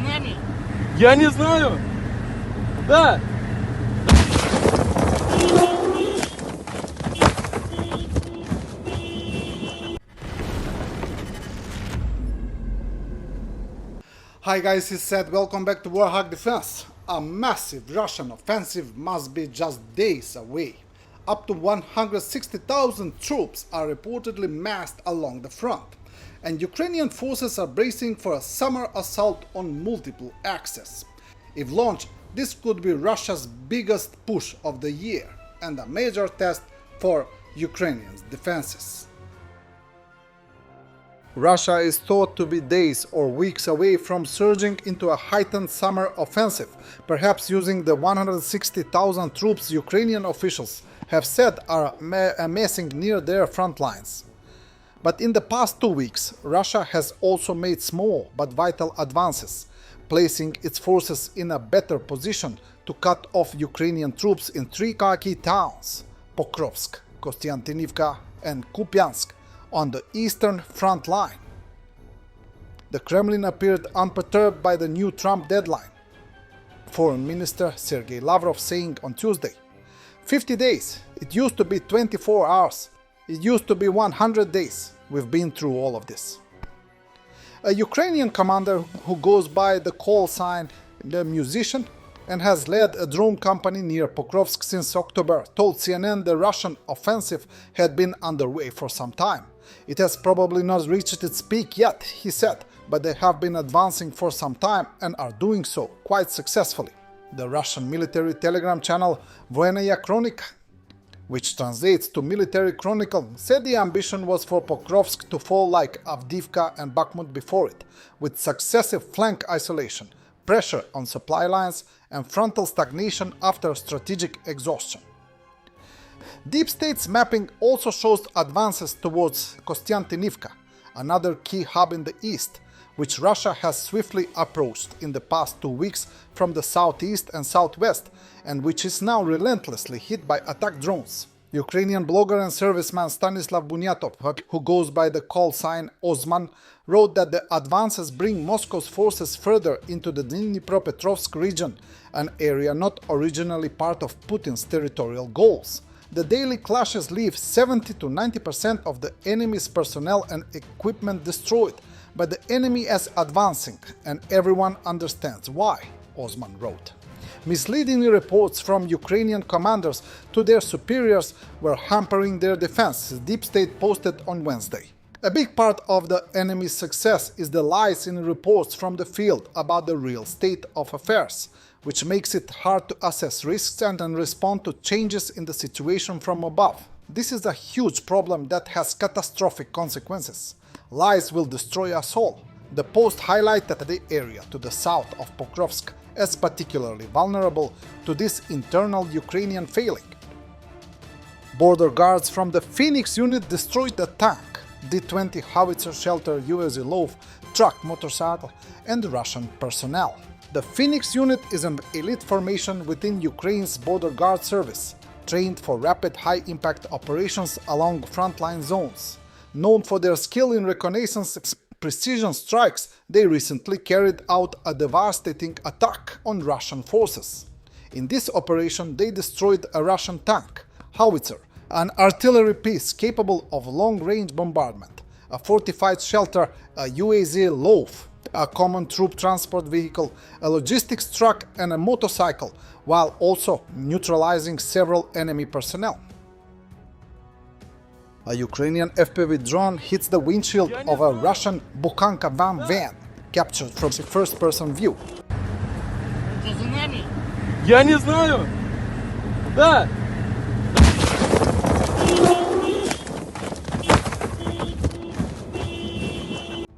нами? Я не знаю. Да. Hi guys, it's Seth. Welcome back to Warthog Defense. A massive Russian offensive must be just days away. Up to 160,000 troops are reportedly massed along the front, and Ukrainian forces are bracing for a summer assault on multiple axes. If launched, this could be Russia's biggest push of the year and a major test for Ukrainian defenses. Russia is thought to be days or weeks away from surging into a heightened summer offensive, perhaps using the 160,000 troops Ukrainian officials have said are amassing near their front lines. But in the past 2 weeks, Russia has also made small but vital advances, placing its forces in a better position to cut off Ukrainian troops in 3 key towns: Pokrovsk, Kostiantynivka and Kupiansk, on the eastern front line. The Kremlin appeared unperturbed by the new Trump deadline. Foreign Minister Sergei Lavrov saying on Tuesday, 50 days, it used to be 24 hours, it used to be 100 days, we've been through all of this. A Ukrainian commander who goes by the call sign The Musician and has led a drone company near Pokrovsk since October told CNN the Russian offensive had been underway for some time. It has probably not reached its peak yet, he said, but they have been advancing for some time and are doing so quite successfully. The Russian military telegram channel Voenaya Kronika, which translates to Military Chronicle, said the ambition was for Pokrovsk to fall like Avdiivka and Bakhmut before it, with successive flank isolation, pressure on supply lines and frontal stagnation after strategic exhaustion. Deep State's mapping also shows advances towards Kostiantynivka, another key hub in the east, which Russia has swiftly approached in the past 2 weeks from the southeast and southwest, and which is now relentlessly hit by attack drones. Ukrainian blogger and serviceman Stanislav Bunyatov, who goes by the call sign Osman, wrote that the advances bring Moscow's forces further into the Dnipropetrovsk region, an area not originally part of Putin's territorial goals. The daily clashes leave 70 to 90% of the enemy's personnel and equipment destroyed, but the enemy is advancing, and everyone understands why, Osman wrote. Misleading reports from Ukrainian commanders to their superiors were hampering their defense, Deep State posted on Wednesday. A big part of the enemy's success is the lies in reports from the field about the real state of affairs, which makes it hard to assess risks and respond to changes in the situation from above. This is a huge problem that has catastrophic consequences. Lies will destroy us all. The post highlighted the area to the south of Pokrovsk as particularly vulnerable to this internal Ukrainian failing. Border guards from the Phoenix unit destroyed a tank, D-20 howitzer shelter, UAZ loaf, truck, motorcycle, and Russian personnel. The Phoenix unit is an elite formation within Ukraine's border guard service, trained for rapid high-impact operations along frontline zones. Known for their skill in reconnaissance precision strikes, they recently carried out a devastating attack on Russian forces. In this operation, they destroyed a Russian tank, howitzer, an artillery piece capable of long-range bombardment, a fortified shelter, a UAZ loaf, a common troop transport vehicle, a logistics truck and a motorcycle, while also neutralizing several enemy personnel. A Ukrainian FPV drone hits the windshield of a Russian Bukhanka van, captured from the first-person view. Это за нами? Я не знаю. Да.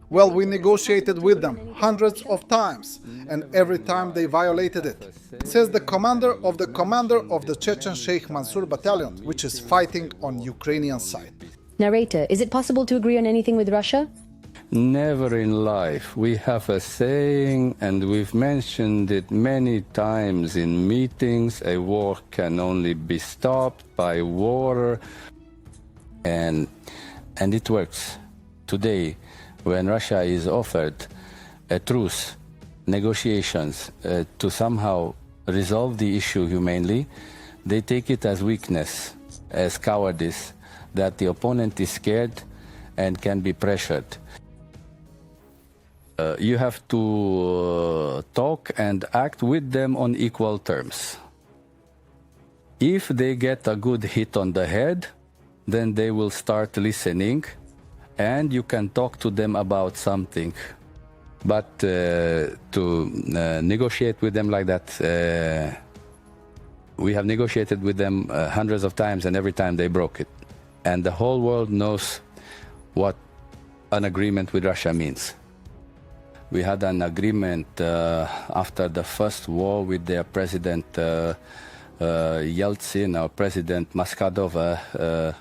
Well, we negotiated with them hundreds of times, and every time they violated it, says the commander of the Chechen Sheikh Mansour battalion, which is fighting on Ukrainian side. Narrator, is it possible to agree on anything with Russia? Never in life. We have a saying, and we've mentioned it many times in meetings, a war can only be stopped by water. And it works. Today, when Russia is offered a truce negotiations to somehow resolve the issue humanely, they take it as weakness, as cowardice, that the opponent is scared and can be pressured. You have to talk and act with them on equal terms. If they get a good hit on the head, then they will start listening, and you can talk to them about something. But to negotiate with them like that, we have negotiated with them hundreds of times, and every time they broke it. And the whole world knows what an agreement with Russia means. We had an agreement after the first war with their president Yeltsin, our president Maskadov.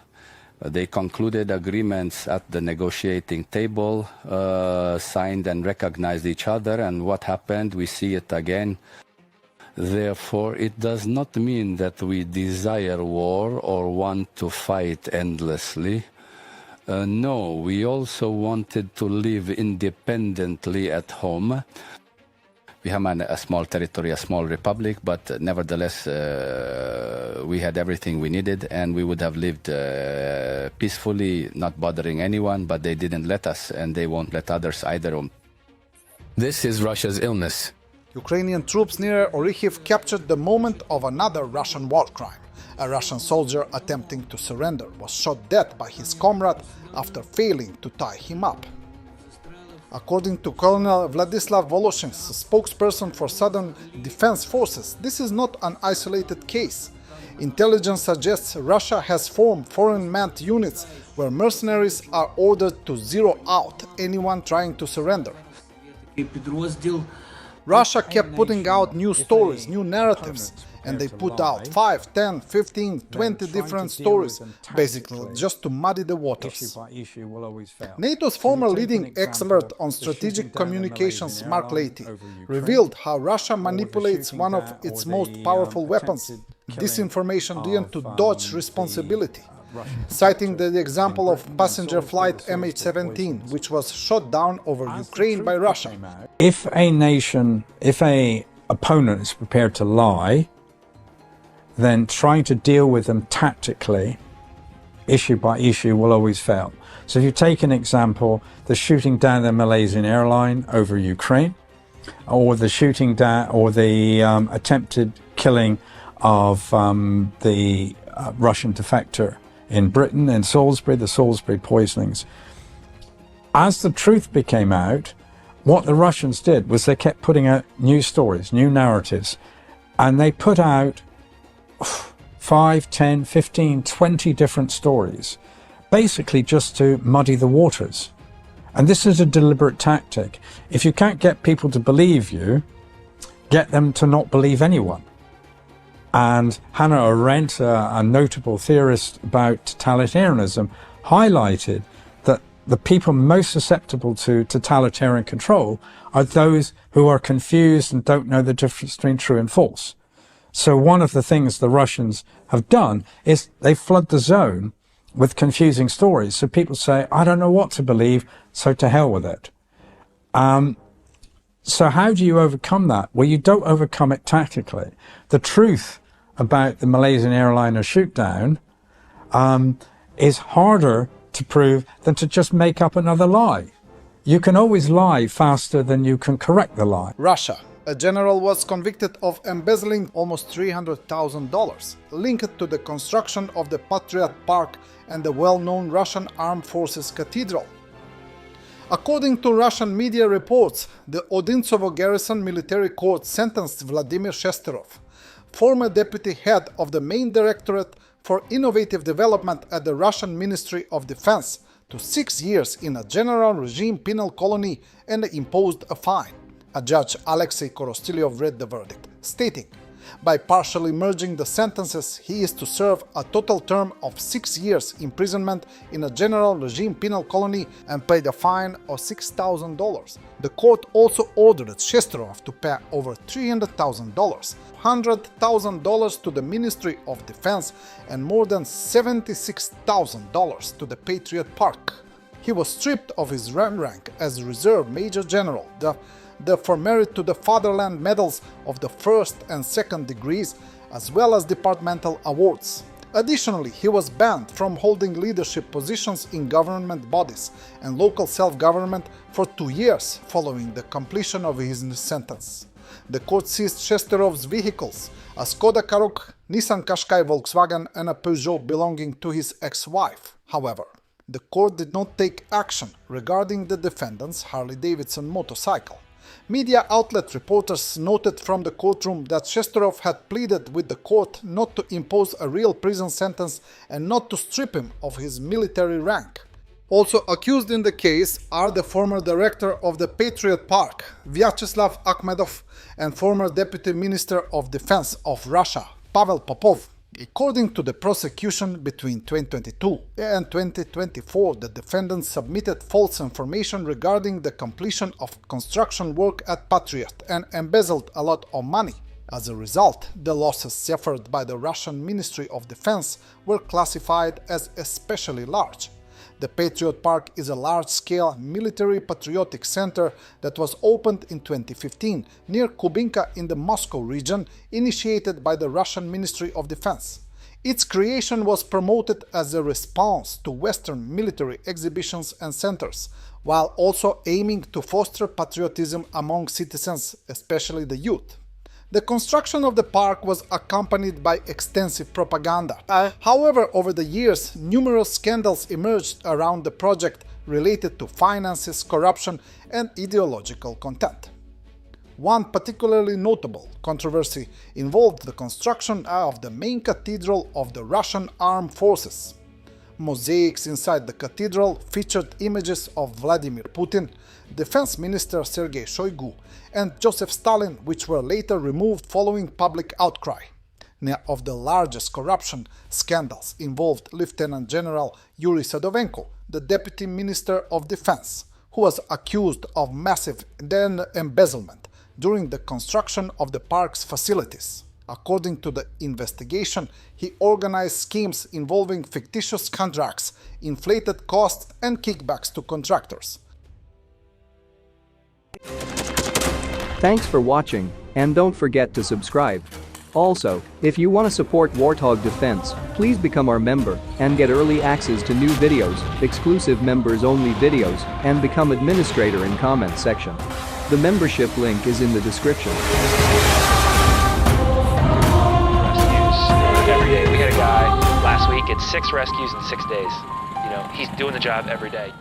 They concluded agreements at the negotiating table, signed and recognized each other, and what happened, we see it again. Therefore, it does not mean that we desire war or want to fight endlessly. No, we also wanted to live independently at home. We have a small territory, a small republic, but nevertheless, we had everything we needed, and we would have lived peacefully, not bothering anyone, but they didn't let us, and they won't let others either. This is Russia's illness. Ukrainian troops near Orikhiv captured the moment of another Russian war crime. A Russian soldier attempting to surrender was shot dead by his comrade after failing to tie him up. According to Colonel Vladislav Voloshin's spokesperson for Southern Defense Forces, this is not an isolated case. Intelligence suggests Russia has formed foreign manned units where mercenaries are ordered to zero out anyone trying to surrender. Russia kept putting out new stories, new narratives, and they put out 5, 10, 15, 20 different stories, basically just to muddy the waters. NATO's former leading expert on strategic communications, Mark Leahy, revealed how Russia manipulates one of its most powerful weapons, disinformation, to dodge responsibility, citing the example of passenger flight MH17, which was shot down over Ukraine by Russia. If an opponent is prepared to lie, then trying to deal with them tactically, issue by issue, will always fail. So if you take an example, the shooting down the Malaysian airline over Ukraine, or the shooting down, or the attempted killing of the Russian defector in Britain, in Salisbury, the Salisbury poisonings. As the truth became out, what the Russians did was they kept putting out new stories, new narratives, and they put out 5, 10, 15, 20 different stories, basically just to muddy the waters. And this is a deliberate tactic. If you can't get people to believe you, get them to not believe anyone. And Hannah Arendt, a notable theorist about totalitarianism, highlighted that the people most susceptible to totalitarian control are those who are confused and don't know the difference between true and false. So one of the things the Russians have done is they flood the zone with confusing stories. So people say, I don't know what to believe, so to hell with it. So how do you overcome that? Well, you don't overcome it tactically. The truth about the Malaysian airliner shootdown is harder to prove than to just make up another lie. You can always lie faster than you can correct the lie. Russia. A general was convicted of embezzling almost $300,000, linked to the construction of the Patriot Park and the well-known Russian Armed Forces Cathedral. According to Russian media reports, the Odintsovo Garrison Military Court sentenced Vladimir Shesterov, former deputy head of the main directorate for innovative development at the Russian Ministry of Defense, to 6 years in a general regime penal colony and imposed a fine. A judge, Alexei Korostyliov, read the verdict, stating, by partially merging the sentences, he is to serve a total term of 6 years imprisonment in a general regime penal colony and paid a fine of $6,000. The court also ordered Shesterov to pay over $300,000, $100,000 to the Ministry of Defense, and more than $76,000 to the Patriot Park. He was stripped of his rank as Reserve Major General. The the For Merit to the Fatherland medals of the first and second degrees, as well as departmental awards. Additionally, he was banned from holding leadership positions in government bodies and local self-government for 2 years following the completion of his sentence. The court seized Shesterov's vehicles, a Skoda Karoq, Nissan Qashqai Volkswagen and a Peugeot belonging to his ex-wife. However, the court did not take action regarding the defendant's Harley-Davidson motorcycle. Media outlet reporters noted from the courtroom that Shesterov had pleaded with the court not to impose a real prison sentence and not to strip him of his military rank. Also accused in the case are the former director of the Patriot Park, Vyacheslav Akhmedov, and former Deputy Minister of Defense of Russia, Pavel Popov. According to the prosecution, between 2022 and 2024, the defendants submitted false information regarding the completion of construction work at Patriot and embezzled a lot of money. As a result, the losses suffered by the Russian Ministry of Defense were classified as especially large. The Patriot Park is a large-scale military patriotic center that was opened in 2015 near Kubinka in the Moscow region, initiated by the Russian Ministry of Defense. Its creation was promoted as a response to Western military exhibitions and centers, while also aiming to foster patriotism among citizens, especially the youth. The construction of the park was accompanied by extensive propaganda. However, over the years, numerous scandals emerged around the project related to finances, corruption, and ideological content. One particularly notable controversy involved the construction of the main cathedral of the Russian Armed Forces. Mosaics inside the cathedral featured images of Vladimir Putin, Defense Minister Sergei Shoigu, and Joseph Stalin, which were later removed following public outcry. One of the largest corruption scandals involved Lieutenant General Yuri Sadovenko, the Deputy Minister of Defense, who was accused of massive embezzlement during the construction of the park's facilities. According to the investigation, he organized schemes involving fictitious contracts, inflated costs, and kickbacks to contractors. Thanks for watching, and don't forget to subscribe. Also, if you want to support Warthog Defense, please become our member and get early access to new videos, exclusive members-only videos, and become administrator in comment section. The membership link is in the description. Every day. We had a guy last week, it's 6 rescues in 6 days. You know, he's doing the job every day.